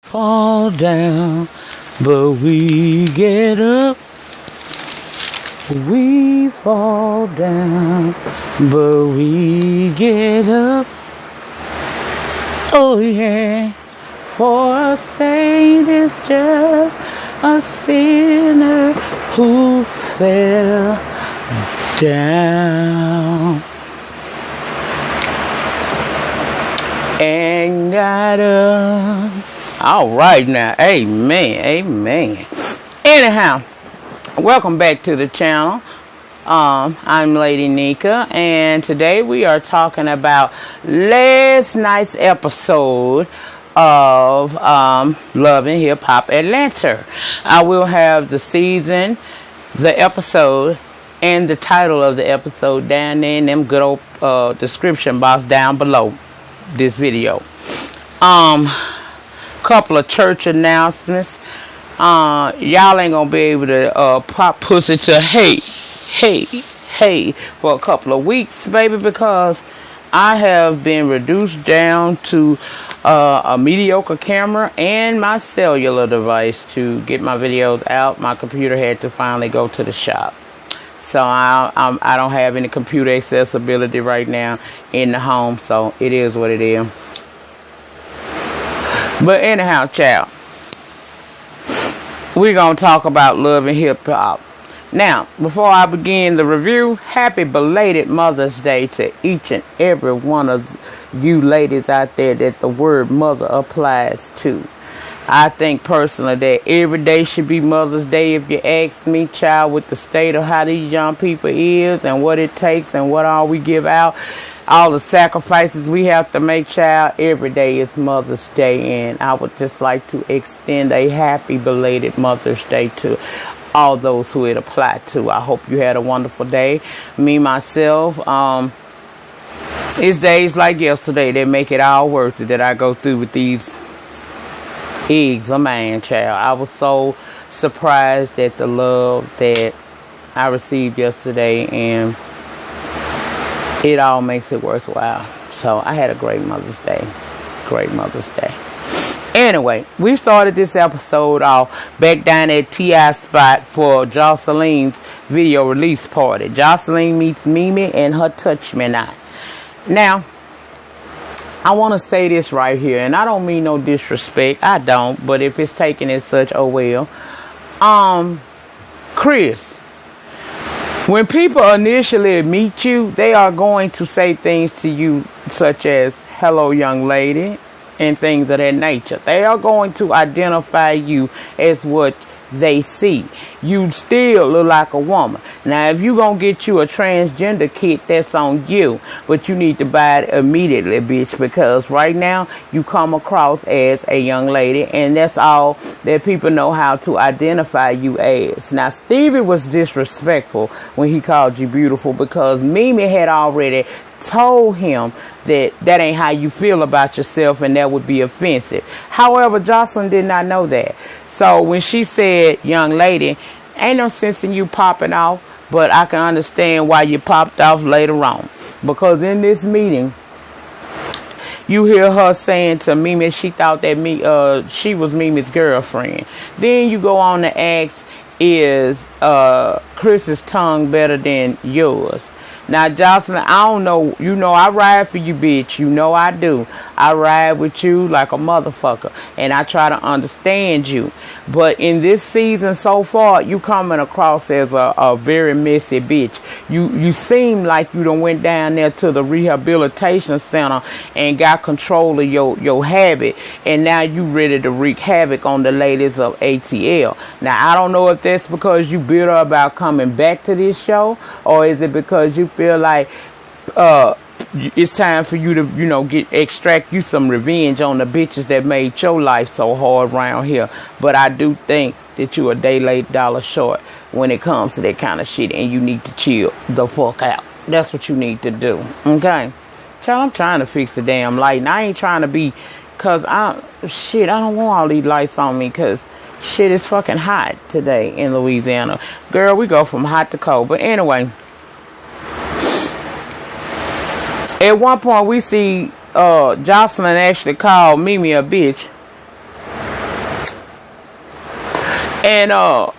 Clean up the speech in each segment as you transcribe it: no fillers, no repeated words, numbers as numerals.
fall down, but we get up. We fall down, but we get up. Oh yeah, for a saint is just a sinner who fell down and got up. All right now, amen, amen. Anyhow, welcome back to the channel. I'm Lady Nika, and today we are talking about last night's episode of Love and Hip Hop Atlanta. I will have the season, the episode, and the title of the episode down there in them good old description box down below this video. Couple of church announcements. Y'all ain't gonna be able to pop pussy to hey for a couple of weeks, baby, because I have been reduced down to a mediocre camera and my cellular device to get my videos out. My computer had to finally go to the shop, so I don't have any computer accessibility right now in the home, so it is what it is. But anyhow, child, we're going to talk about love and hip-hop. Now, before I begin the review, happy belated Mother's Day to each and every one of you ladies out there that the word mother applies to. I think personally that every day should be Mother's Day if you ask me, child, with the state of how these young people is and what it takes and what all we give out. All the sacrifices we have to make, child, every day is Mother's Day. And I would just like to extend a happy belated Mother's Day to all those who it applied to. I hope you had a wonderful day. Me, myself, it's days like yesterday that make it all worth it that I go through with these eggs of mine, child. I was so surprised at the love that I received yesterday, and it all makes it worthwhile. So I had a great Mother's Day. Great Mother's Day. Anyway, we started this episode off back down at T.I. spot for Joseline's video release party. Joseline meets Mimi and her Touch Me Not. Now, I want to say this right here, and I don't mean no disrespect. I don't, but if it's taken as such, oh well. Chris, when people initially meet you, they are going to say things to you such as, hello, young lady, and things of that nature. They are going to identify you as what they see. You still look like a woman. Now, if you gonna get you a transgender kit, that's on you. But you need to buy it immediately, bitch, because right now you come across as a young lady, and that's all that people know how to identify you as. Now, Stevie was disrespectful when he called you beautiful, because Mimi had already told him that that ain't how you feel about yourself, and that would be offensive. However, Jocelyn did not know that. So when she said, young lady, ain't no sense in you popping off, but I can understand why you popped off later on. Because in this meeting, you hear her saying to Mimi, she thought that she was Mimi's girlfriend. Then you go on to ask, is Chris's tongue better than yours? Now, Jocelyn, I don't know. You know I ride for you, bitch. You know I do. I ride with you like a motherfucker. And I try to understand you. But in this season so far, you coming across as a very messy bitch. You seem like you done went down there to the rehabilitation center and got control of your habit. And now you ready to wreak havoc on the ladies of ATL. Now, I don't know if that's because you bitter about coming back to this show, or is it because you feel like it's time for you to, extract you some revenge on the bitches that made your life so hard around here. But I do think that you a day late, dollar short when it comes to that kind of shit, and you need to chill the fuck out. That's what you need to do, okay? Child, I'm trying to fix the damn light, and I ain't trying to be, cause I don't want all these lights on me, cause shit is fucking hot today in Louisiana. Girl, we go from hot to cold. But anyway, at one point we see Jocelyn actually called Mimi a bitch. And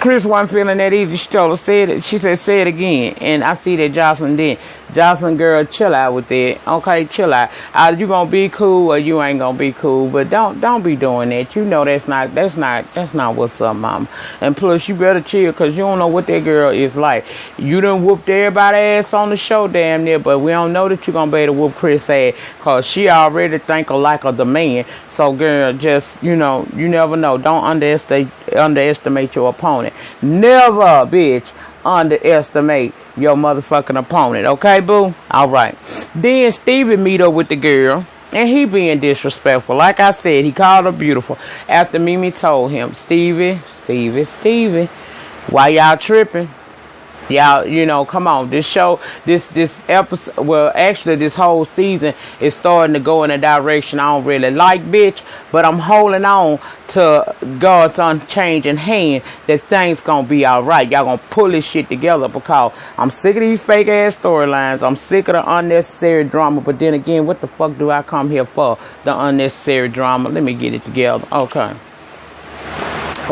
Chris wasn't feeling that easy. She told her, she said, say it again. And I see that Jocelyn did. Jocelyn, girl, chill out with that. Okay, chill out. Either you gonna be cool or you ain't gonna be cool. But don't be doing that. You know that's not what's up, mama. And plus, you better chill, because you don't know what that girl is like. You done whooped everybody's ass on the show damn near, but we don't know that you gonna be able to whoop Chris' ass, because she already think alike of the man. So, girl, just, you know, you never know. Don't underestimate your opponent. Never, bitch, underestimate your motherfucking opponent. Okay, boo? All right. Then Stevie meet up with the girl, and he being disrespectful. Like I said, he called her beautiful after Mimi told him, Stevie, why y'all tripping? Y'all, you know, come on. This show, this episode, well, actually, this whole season is starting to go in a direction I don't really like, bitch. But I'm holding on to God's unchanging hand that things gonna be alright. Y'all gonna pull this shit together, because I'm sick of these fake ass storylines. I'm sick of the unnecessary drama. But then again, what the fuck do I come here for? The unnecessary drama. Let me get it together. Okay.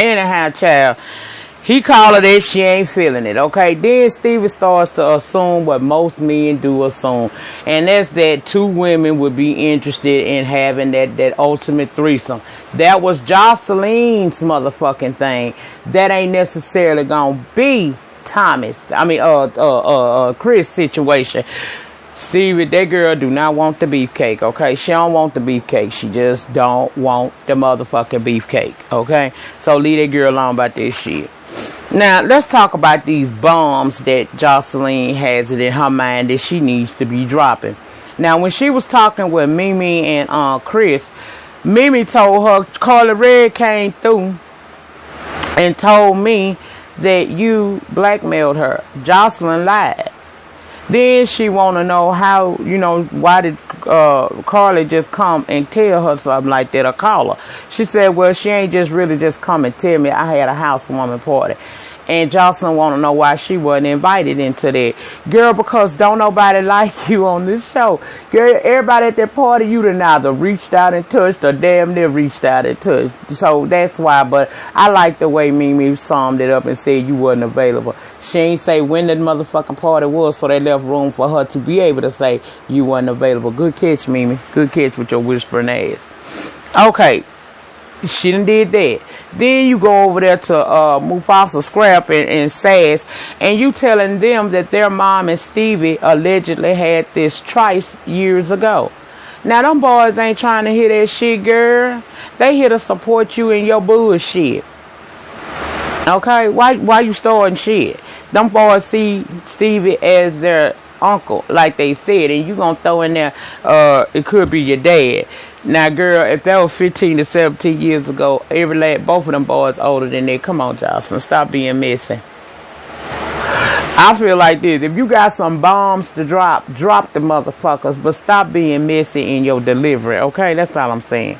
Anyhow, child. He called her that, she ain't feeling it, okay? Then Stevie starts to assume what most men do assume. And that's that two women would be interested in having that ultimate threesome. That was Jocelyn's motherfucking thing. That ain't necessarily gonna be Chris' situation. Stevie, that girl do not want the beefcake, okay? She don't want the beefcake. She just don't want the motherfucking beefcake, okay? So leave that girl alone about this shit. Now, let's talk about these bombs that Jocelyn has it in her mind that she needs to be dropping. Now, when she was talking with Mimi and Chris, Mimi told her Carly Red came through and told me that you blackmailed her. Jocelyn lied. Then she want to know how, you know, why did Carly just come and tell her something like that or call her. She said, well, she ain't just really just come and tell me. I had a housewarming party. And Jocelyn want to know why she wasn't invited into that. Girl, because don't nobody like you on this show. Girl, everybody at that party, you done either reached out and touched or damn near reached out and touched. So that's why. But I like the way Mimi summed it up and said you wasn't available. She ain't say when the motherfucking party was, so they left room for her to be able to say you wasn't available. Good catch, Mimi. Good catch with your whispering ass. Okay. She done did that. Then you go over there to Mufasa, Scrap, and Sass, and you telling them that their mom and Stevie allegedly had this trice years ago. Now, them boys ain't trying to hear that shit, girl. They here to support you in your bullshit. Okay? Why you starting shit? Them boys see Stevie as their uncle, like they said, and you gonna throw in there, it could be your dad. Now, girl, if that was 15 to 17 years ago, both of them boys older than that. Come on, Jocelyn, stop being messy. I feel like this. If you got some bombs to drop the motherfuckers, but stop being messy in your delivery, okay? That's all I'm saying.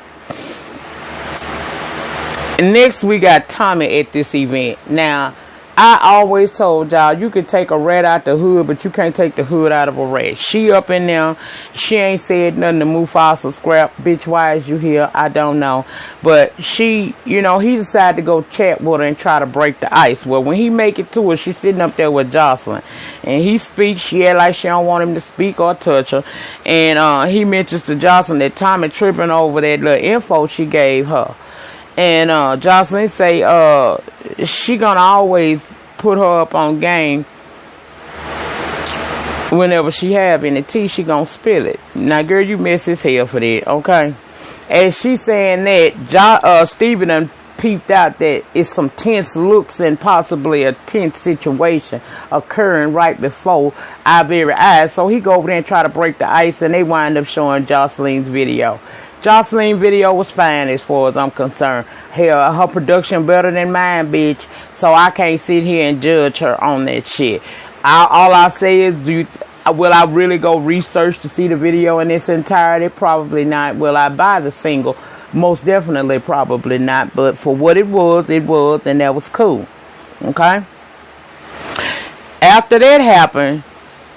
Next, we got Tommy at this event. Now, I always told y'all, you could take a rat out the hood, but you can't take the hood out of a rat. She up in there. She ain't said nothing to Mufasa, Scrap. Bitch, why is you here? I don't know. But she, you know, he decided to go chat with her and try to break the ice. Well, when he make it to her, she's sitting up there with Jocelyn. And he speaks. She act like she don't want him to speak or touch her. And he mentions to Jocelyn that Tommy tripping over that little info she gave her. And Jocelyn say she gonna always put her up on game. Whenever she have any tea, she gonna spill it. Now, girl, you mess as hell for that, okay? As she saying that, Stephen done peeped out that it's some tense looks and possibly a tense situation occurring right before our very eyes. So he go over there and try to break the ice, and they wind up showing Jocelyn's video. Jocelyn's video was fine as far as I'm concerned. Hell, her production better than mine, bitch. So I can't sit here and judge her on that shit. All I say is, will I really go research to see the video in its entirety? Probably not. Will I buy the single? Most definitely probably not. But for what it was, and that was cool. Okay? After that happened,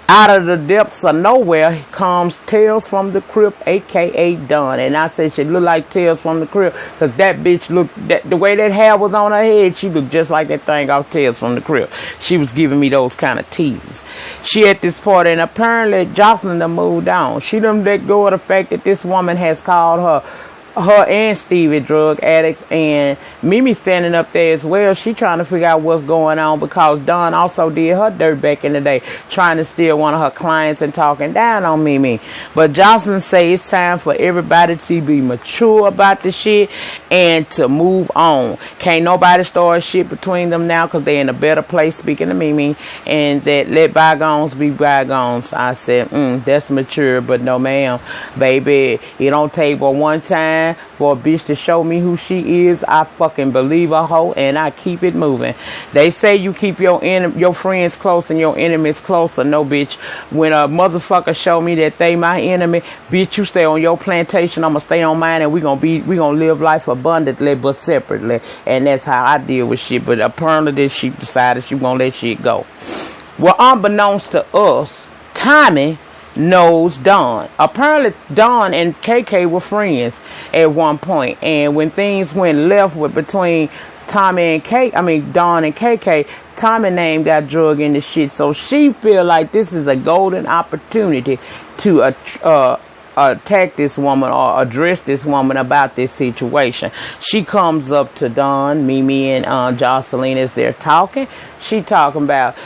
Out of the depths of nowhere comes Tales from the Crypt, a.k.a. Dawn. And I said she looked like Tales from the Crypt because that bitch looked, the way that hair was on her head, she looked just like that thing off Tales from the Crypt. She was giving me those kind of teases. She at this party, and apparently Jocelyn done moved on. She done let go of the fact that this woman has called her and Stevie drug addicts, and Mimi standing up there as well. She trying to figure out what's going on because Dawn also did her dirt back in the day, trying to steal one of her clients and talking down on Mimi. But Jocelyn say it's time for everybody to be mature about the shit and to move on. Can't nobody start shit between them now because they're in a better place, speaking to Mimi, and that let bygones be bygones. I said, that's mature, but no ma'am, baby, it don't take but one time for a bitch to show me who she is. I fucking believe a hoe and I keep it moving. They say you keep your friends close and your enemies closer. No, bitch. When a motherfucker show me that they my enemy, bitch, you stay on your plantation, I'ma stay on mine, and we gonna live life abundantly but separately. And that's how I deal with shit. But apparently this shit decided she gonna let shit go. Well, unbeknownst to us, Tommy knows Dawn. Apparently Dawn and KK were friends at one point, and when things went left between Dawn and KK, Tommy name got drug into shit, so she feel like this is a golden opportunity to attack this woman or address this woman about this situation. She comes up to Dawn, Mimi, and Jocelyn as they're talking. She talking about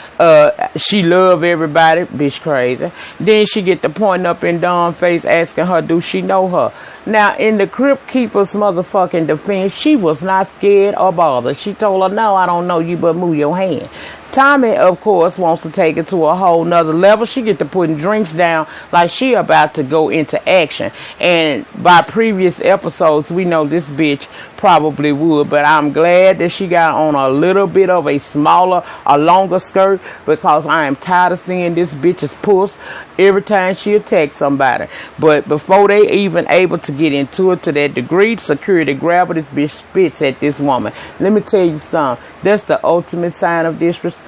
she love everybody, bitch crazy. Then she get the point up in Dawn's face asking her, do she know her? Now, in the Crypt Keeper's motherfucking defense, she was not scared or bothered. She told her, no, I don't know you, but move your hand. Tommy, of course, wants to take it to a whole nother level. She get to putting drinks down like she about to go into action. And by previous episodes, we know this bitch probably would. But I'm glad that she got on a little bit of a longer skirt, because I am tired of seeing this bitch's puss every time she attacks somebody. But before they even able to get into it to that degree, security grabber, this bitch spits at this woman. Let me tell you something. That's the ultimate sign of disrespect.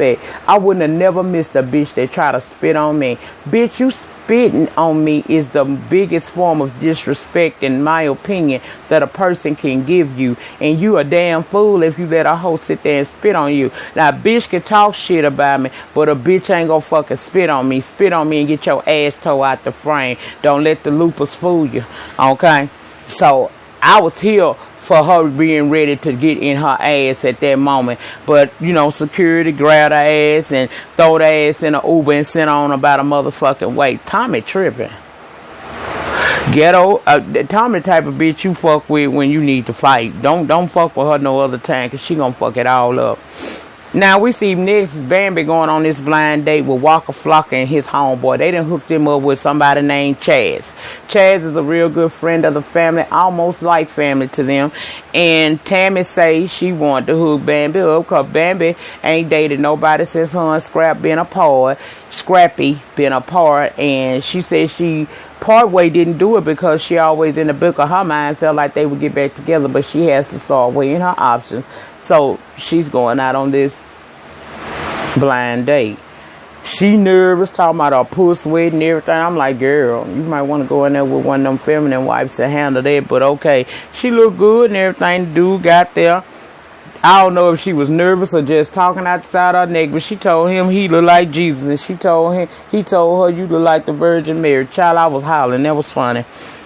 I wouldn't have never missed a bitch that try to spit on me. Bitch, you spitting on me is the biggest form of disrespect, in my opinion, that a person can give you. And you a damn fool if you let a hoe sit there and spit on you. Now, a bitch can talk shit about me, but a bitch ain't gonna fucking spit on me. Spit on me and get your ass toe out the frame. Don't let the loopers fool you. Okay? So, I was here for her being ready to get in her ass at that moment. But, you know, security grabbed her ass and throw her ass in an Uber and sent on about a motherfucking way. Tommy tripping. Ghetto, Tommy the type of bitch you fuck with when you need to fight. Don't fuck with her no other time, because she gonna fuck it all up. Now, we see next Bambi going on this blind date with Waka Flocka and his homeboy. They done hooked him up with somebody named Chaz. Chaz is a real good friend of the family, almost like family to them. And Tammy say she wanted to hook Bambi up because Bambi ain't dated nobody since her and Scrappy been apart. And she said she partway didn't do it because she always in the back of her mind felt like they would get back together, but she has to start weighing her options. So she's going out on this blind date. She nervous, talking about her puss wet and everything. I'm like, girl, you might want to go in there with one of them feminine wipes to handle that. But okay, she looked good and everything. The dude got there. I don't know if she was nervous or just talking outside her neck, but she told him he looked like Jesus, and he told her, you look like the Virgin Mary. Child, I was hollering. That was funny.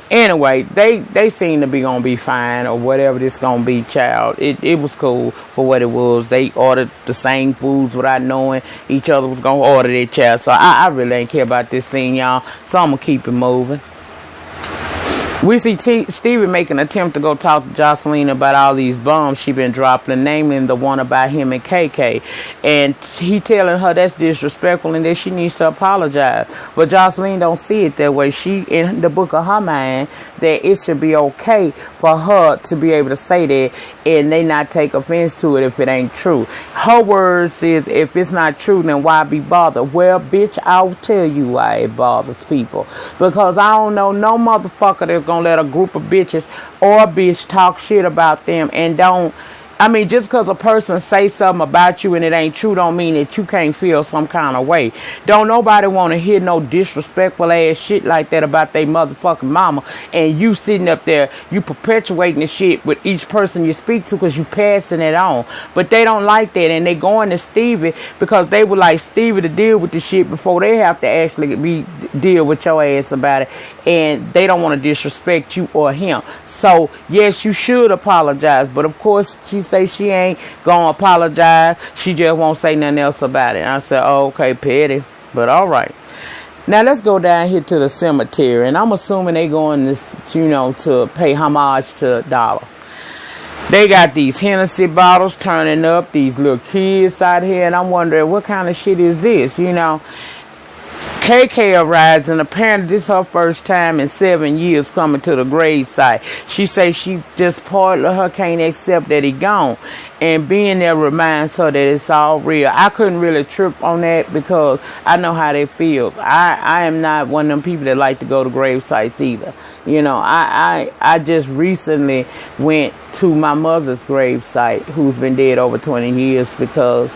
Anyway, they seem to be gonna be fine or whatever this gonna be, child. It was cool for what it was. They ordered the same foods without knowing each other was gonna order their child. So I really ain't care about this thing, y'all. So I'm gonna keep it moving. We see Stevie make an attempt to go talk to Jocelyn about all these bombs she been dropping, namely the one about him and KK. And he telling her that's disrespectful and that she needs to apologize. But Jocelyn don't see it that way. She, in the book of her mind, that it should be okay for her to be able to say that and they not take offense to it if it ain't true. Her words is, if it's not true, then why be bothered? Well, bitch, I'll tell you why it bothers people. Because I don't know no motherfucker that's gonna let a group of bitches or a bitch talk shit about them and don't I mean, just because a person say something about you and it ain't true don't mean that you can't feel some kind of way. Don't nobody want to hear no disrespectful ass shit like that about their motherfucking mama. And you sitting up there, you perpetuating the shit with each person you speak to because you passing it on. But they don't like that, and they going to Stevie because they would like Stevie to deal with the shit before they have to actually deal with your ass about it. And they don't want to disrespect you or him. So, yes, you should apologize. But, of course, she say she ain't going to apologize. She just won't say nothing else about it. And I said, oh, okay, petty. But, all right. Now, let's go down here to the cemetery. And I'm assuming they going to pay homage to Dollar. They got these Hennessy bottles turning up. These little kids out here. And I'm wondering, what kind of shit is this, KK arrives, and apparently this is her first time in 7 years coming to the gravesite. She says she just part of her can't accept that he gone. And being there reminds her that it's all real. I couldn't really trip on that because I know how that feels. I am not one of them people that like to go to grave sites either. I just recently went to my mother's grave site, who's been dead over 20 years, because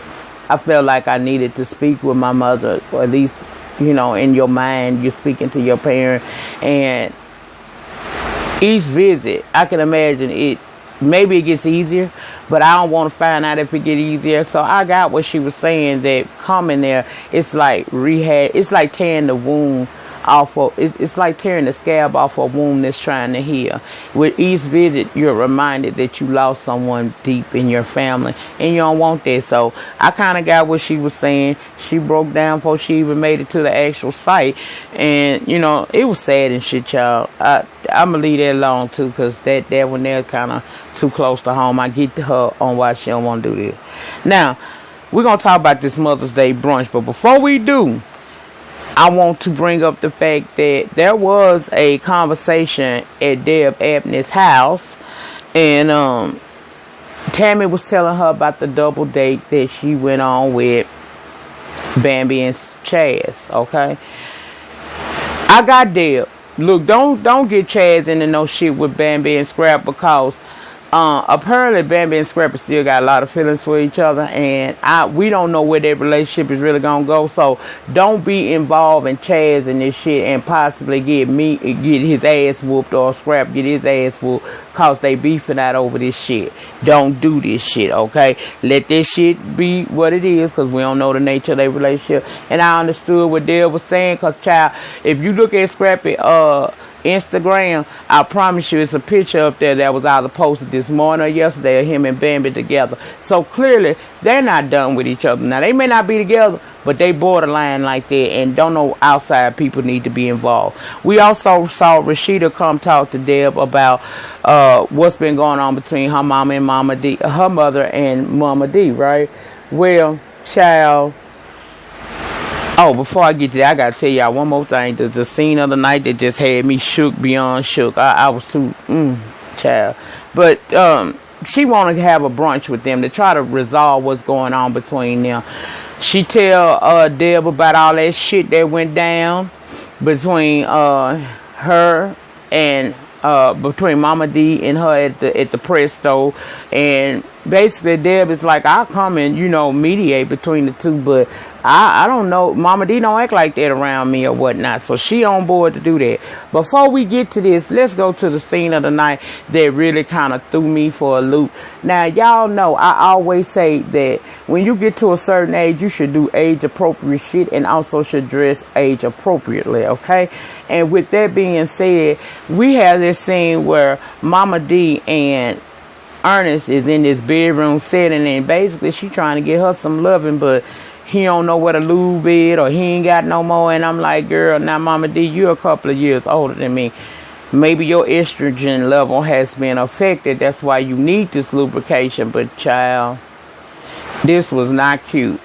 I felt like I needed to speak with my mother, or at least in your mind, you're speaking to your parent. And each visit, I can imagine maybe it gets easier, but I don't want to find out if it gets easier. So I got what she was saying, that coming there, it's like rehab. It's like tearing the wound off of, it's like tearing the scab off a wound that's trying to heal. With each visit, you're reminded that you lost someone deep in your family, and you don't want that. So I kind of got what she was saying. She broke down before she even made it to the actual site, and it was sad and shit, y'all. I'm gonna leave that alone too, because that one there kind of too close to home. I get to her on why she don't want to do this. Now we're gonna talk about this Mother's Day brunch, but before we do, I want to bring up the fact that there was a conversation at Deb Abney's house, and Tammy was telling her about the double date that she went on with Bambi and Chaz. Okay, I got Deb. Look, don't get Chaz into no shit with Bambi and Scrap, because apparently Bambi and Scrapper still got a lot of feelings for each other, and we don't know where their relationship is really gonna go. So don't be involved in Chaz and this shit and possibly get his ass whooped, or Scrap get his ass whooped, cause they beefing out over this shit. Don't do this shit, okay? Let this shit be what it is, cause we don't know the nature of their relationship. And I understood what Dale was saying, cause child, if you look at Scrappy Instagram, I promise you it's a picture up there that was either posted this morning or yesterday of him and Bambi together. So clearly they're not done with each other. Now they may not be together, but they borderline like that, and don't know outside people need to be involved. We also saw Rashida come talk to Deb about what's been going on between her mama and Mama D, her mother and Mama D, right? Well, child. Oh, before I get to that, I gotta tell y'all one more thing. The scene of the night that just had me shook beyond shook. I was too, child. But she wanted to have a brunch with them to try to resolve what's going on between them. She tell Deb about all that shit that went down between her and between Mama D and her at the Presto, and basically Deb is like, I'll come and mediate between the two, but I don't know, Mama D don't act like that around me or whatnot, so she on board to do that. Before we get to this, let's go to the scene of the night that really kind of threw me for a loop. Now y'all know I always say that when you get to a certain age, you should do age appropriate shit, and also should dress age appropriately, okay? And with that being said, we have this scene where Mama D and Ernest is in this bedroom setting, and basically she trying to get her some loving, but he don't know what a lube is, or he ain't got no more. And I'm like, girl, now Mama D, you're a couple of years older than me. Maybe your estrogen level has been affected. That's why you need this lubrication. But child, this was not cute.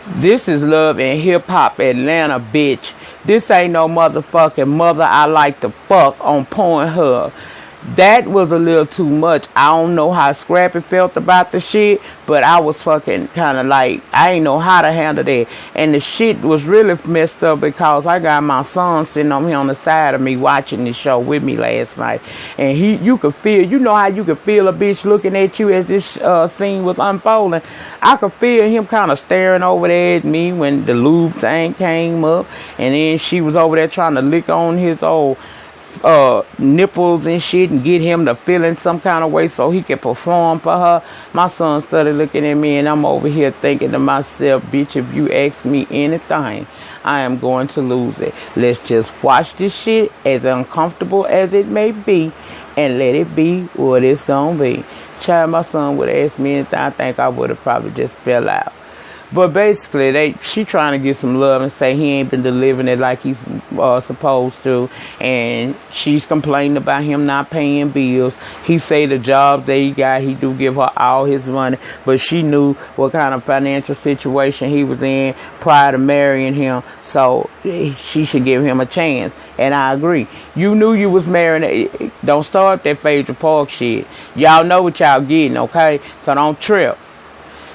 This is Love and Hip Hop Atlanta, bitch. This ain't no motherfucking Mother I Like to Fuck on Pornhub. That was a little too much. I don't know how Scrappy felt about the shit, but I was fucking kind of like, I ain't know how to handle that. And the shit was really messed up because I got my son sitting on here on the side of me watching this show with me last night. And you could feel, you know how you could feel a bitch looking at you as this scene was unfolding. I could feel him kind of staring over there at me when the lube thing came up. And then she was over there trying to lick on his old nipples and shit and get him to feel in some kind of way so he could perform for her. My son started looking at me and I'm over here thinking to myself, bitch, if you ask me anything, I am going to lose it. Let's just watch this shit, as uncomfortable as it may be, and let it be what it's gonna be. Child, my son would have asked me anything, I think I would have probably just fell out. But basically, she trying to get some love and say he ain't been delivering it like he's supposed to. And she's complaining about him not paying bills. He say the jobs that he got, he do give her all his money. But she knew what kind of financial situation he was in prior to marrying him. So she should give him a chance. And I agree. You knew you was marrying. Don't start that Phaedra Park shit. Y'all know what y'all getting, okay? So don't trip.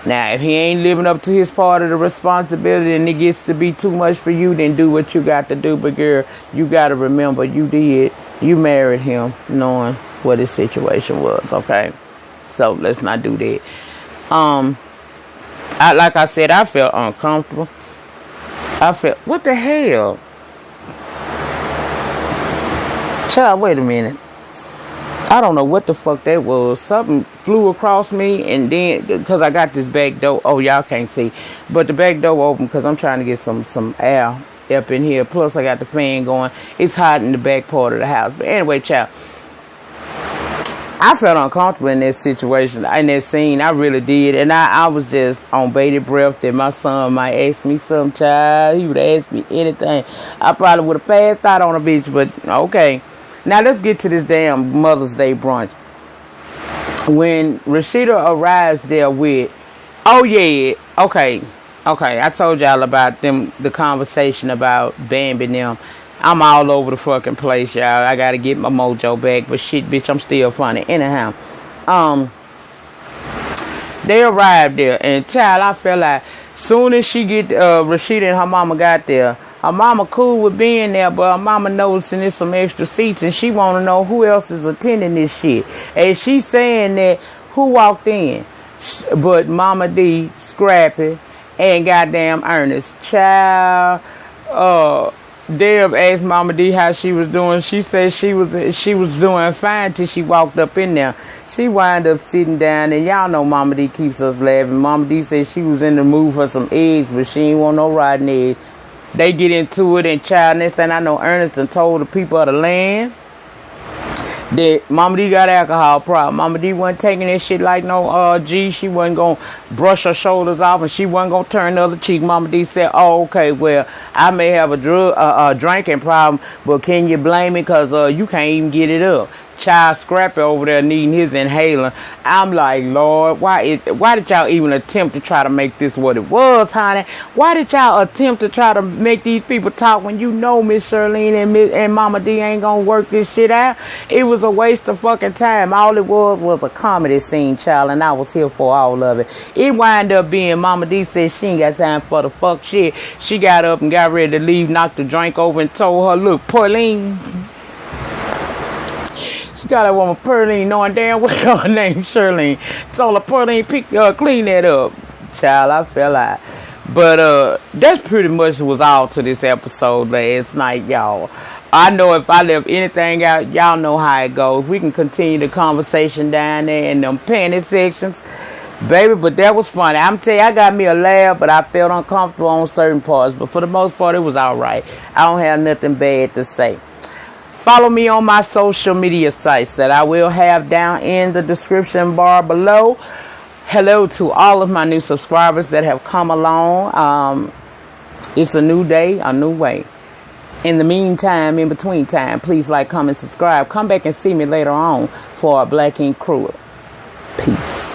Now, if he ain't living up to his part of the responsibility and it gets to be too much for you, then do what you got to do. But, girl, you got to remember you married him knowing what his situation was, okay? So, let's not do that. Like I said, I felt uncomfortable. What the hell? Child, wait a minute. I don't know what the fuck that was. Something flew across me, and then, because I got this back door. Oh, y'all can't see. But the back door open because I'm trying to get some air up in here. Plus, I got the fan going. It's hot in the back part of the house. But anyway, child, I felt uncomfortable in that situation, in that scene. I really did. And I was just on bated breath that my son might ask me some, child. He would ask me anything. I probably would have passed out on a bitch, but okay. Now, let's get to this damn Mother's Day brunch. When Rashida arrives there with, oh, yeah, okay, I told y'all about them, the conversation about Bambi and them. I'm all over the fucking place, y'all. I got to get my mojo back, but shit, bitch, I'm still funny. Anyhow, they arrived there, and child, I felt like soon as Rashida and her mama got there, her mama cool with being there, but her mama noticing there's some extra seats, and she want to know who else is attending this shit. And she saying that who walked in, but Mama D, Scrappy, and goddamn Ernest. Child, Deb asked Mama D how she was doing. She said she was doing fine till she walked up in there. She wound up sitting down, and y'all know Mama D keeps us laughing. Mama D said she was in the mood for some eggs, but she ain't want no rotten eggs. They get into it, and child, and I know Ernest and told the people of the land that Mama D got alcohol problem. Mama D wasn't taking that shit like no G. She wasn't gonna brush her shoulders off, and she wasn't gonna turn the other cheek. Mama D said, "Oh, okay, well, I may have a drinking problem, but can you blame me? Cause you can't even get it up." Child, Scrappy over there needing his inhaler. I'm like, Lord, why did y'all even attempt to try to make this what it was, honey? Why did y'all attempt to try to make these people talk when you know Miss Shirlene and Mama D ain't gonna work this shit out? It was a waste of fucking time. All it was a comedy scene, child, and I was here for all of it. It wound up being Mama D said she ain't got time for the fuck shit. She got up and got ready to leave, knocked the drink over, and told her, "Look, Pauline." She got that woman Pearline, knowing damn well her name Shirlene. Told her, "Pearline, clean that up." Child, I fell out. But that's pretty much was all to this episode last night, y'all. I know if I left anything out, y'all know how it goes. We can continue the conversation down there in them panty sections, baby. But that was funny. I'm telling you, I got me a laugh, but I felt uncomfortable on certain parts. But for the most part, it was all right. I don't have nothing bad to say. Follow me on my social media sites that I will have down in the description bar below. Hello to all of my new subscribers that have come along. It's a new day, a new way. In the meantime, in between time, please like, comment, subscribe. Come back and see me later on for a Black Ink Crew. Peace.